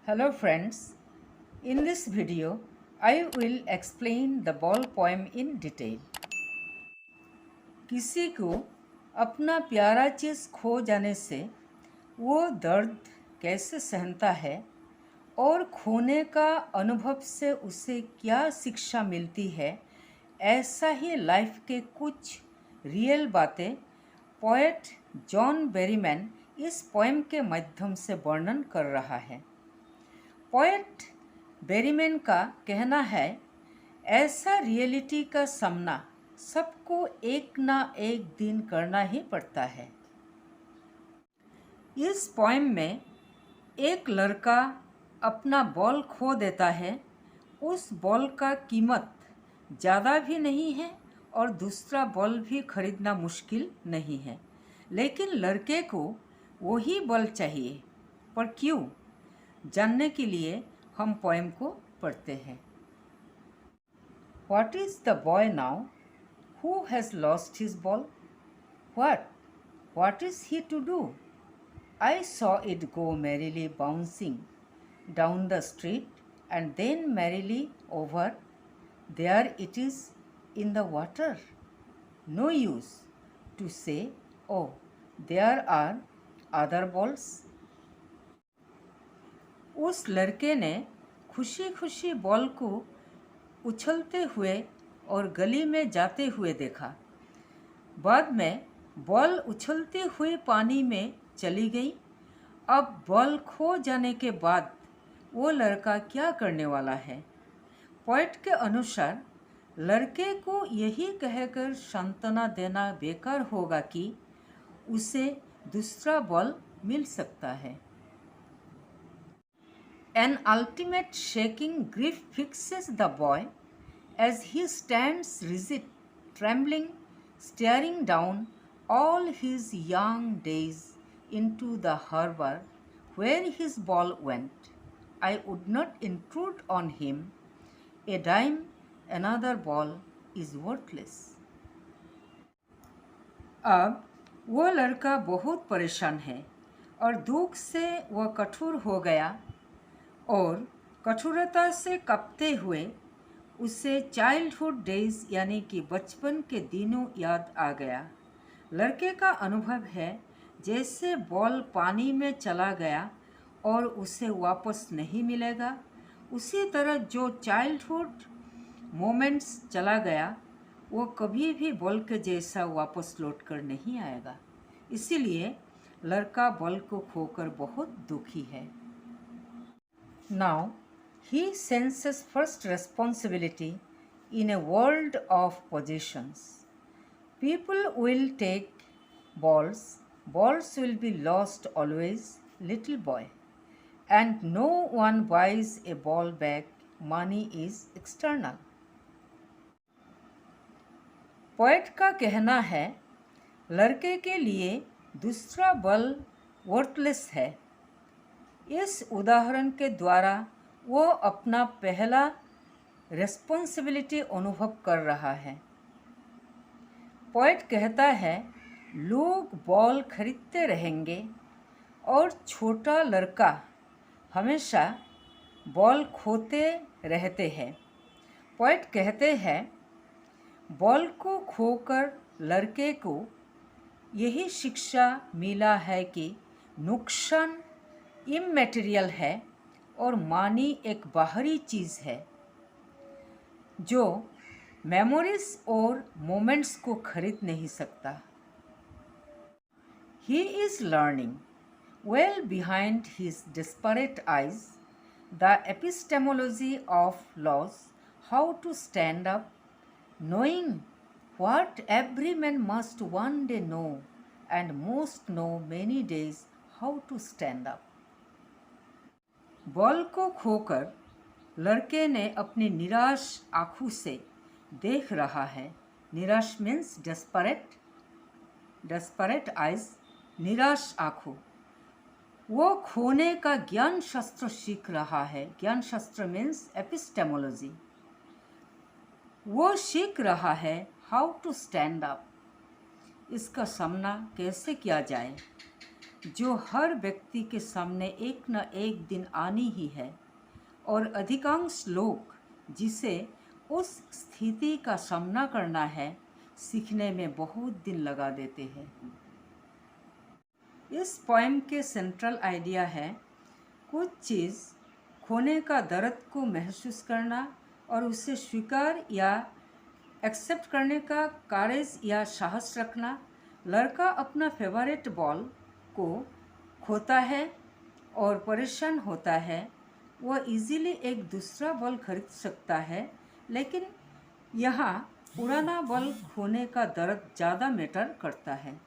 Hello friends, in this video I will explain the ball poem in detail. किसी को अपना प्यारा चीज़ खो जाने से वो दर्द कैसे सहता है और खोने का अनुभव से उसे क्या शिक्षा मिलती है, ऐसा ही लाइफ के कुछ रियल बातें पोएट जॉन बेरीमैन इस पोएम के माध्यम से वर्णन कर रहा है। पोएट बेरीमैन का कहना है, ऐसा रियलिटी का सामना सबको एक ना एक दिन करना ही पड़ता है। इस पोएम में एक लड़का अपना बॉल खो देता है। उस बॉल का कीमत ज़्यादा भी नहीं है और दूसरा बॉल भी खरीदना मुश्किल नहीं है, लेकिन लड़के को वही बॉल चाहिए। पर क्यों, जानने के लिए हम पोएम को पढ़ते हैं। What is the boy now who has lost his ball? What is he to do? I saw it go merrily bouncing down the street and then merrily over. There it is in the water. No use to say, oh, there are other balls. उस लड़के ने खुशी खुशी ball को उछलते हुए और गली में जाते हुए देखा। बाद में बॉल उछलते हुए पानी में चली गई। अब बॉल खो जाने के बाद वो लड़का क्या करने वाला है? पोएट के अनुसार लड़के को यही कहकर सांत्वना देना बेकार होगा कि उसे दूसरा बॉल मिल सकता है। An ultimate shaking grief fixes the boy as he stands rigid, trembling, staring down all his young days into the harbor where his ball went. I would not intrude on him. A dime, another ball is worthless. अब वो लड़का बहुत परेशान है और दुख से वह कठोर हो गया और कठोरता से कांपते हुए उसे चाइल्डहुड डेज यानी कि बचपन के दिनों याद आ गया। लड़के का अनुभव है जैसे बॉल पानी में चला गया और उसे वापस नहीं मिलेगा, उसी तरह जो चाइल्डहुड मोमेंट्स चला गया वो कभी भी बॉल के जैसा वापस लौट कर नहीं आएगा। इसीलिए लड़का बॉल को खोकर बहुत दुखी है। Now, he senses first responsibility in a world of possessions. People will take balls, balls will be lost always, little boy. And no one buys a ball back, money is external. Poet का कहना है, लड़के के लिए दूसरा ball worthless है। इस उदाहरण के द्वारा वो अपना पहला रिस्पॉन्सिबिलिटी अनुभव कर रहा है। पोएट कहता है, लोग बॉल खरीदते रहेंगे और छोटा लड़का हमेशा बॉल खोते रहते हैं। पोएट कहते हैं, बॉल को खोकर लड़के को यही शिक्षा मिला है कि नुकसान इमैटेरियल है और मनी एक बाहरी चीज़ है जो मेमोरीज और मोमेंट्स को खरीद नहीं सकता। He is learning well behind his desperate eyes the epistemology of loss, how to stand up, knowing what every man must one day know and most know many days how to stand up. Ball को खोकर लड़के ने अपनी निराश आँखों से देख रहा है। निराश मीन्स डेस्परेट आइज, निराश आँखों। वो खोने का ज्ञान शास्त्र सीख रहा है। ज्ञान शास्त्र मीन्स एपिस्टेमोलॉजी। वो सीख रहा है हाउ टू स्टैंड अप, इसका सामना कैसे किया जाए। जो हर व्यक्ति के सामने एक न एक दिन आनी ही है, और अधिकांश लोग जिसे उस स्थिति का सामना करना है सीखने में बहुत दिन लगा देते हैं। इस पोएम के सेंट्रल आइडिया है कुछ चीज़ खोने का दर्द को महसूस करना और उसे स्वीकार या एक्सेप्ट करने का करेज या साहस रखना। लड़का अपना फेवरेट बॉल को खोता है और परेशान होता है। वह इजीली एक दूसरा बॉल खरीद सकता है, लेकिन यहाँ पुराना बॉल खोने का दर्द ज़्यादा मैटर करता है।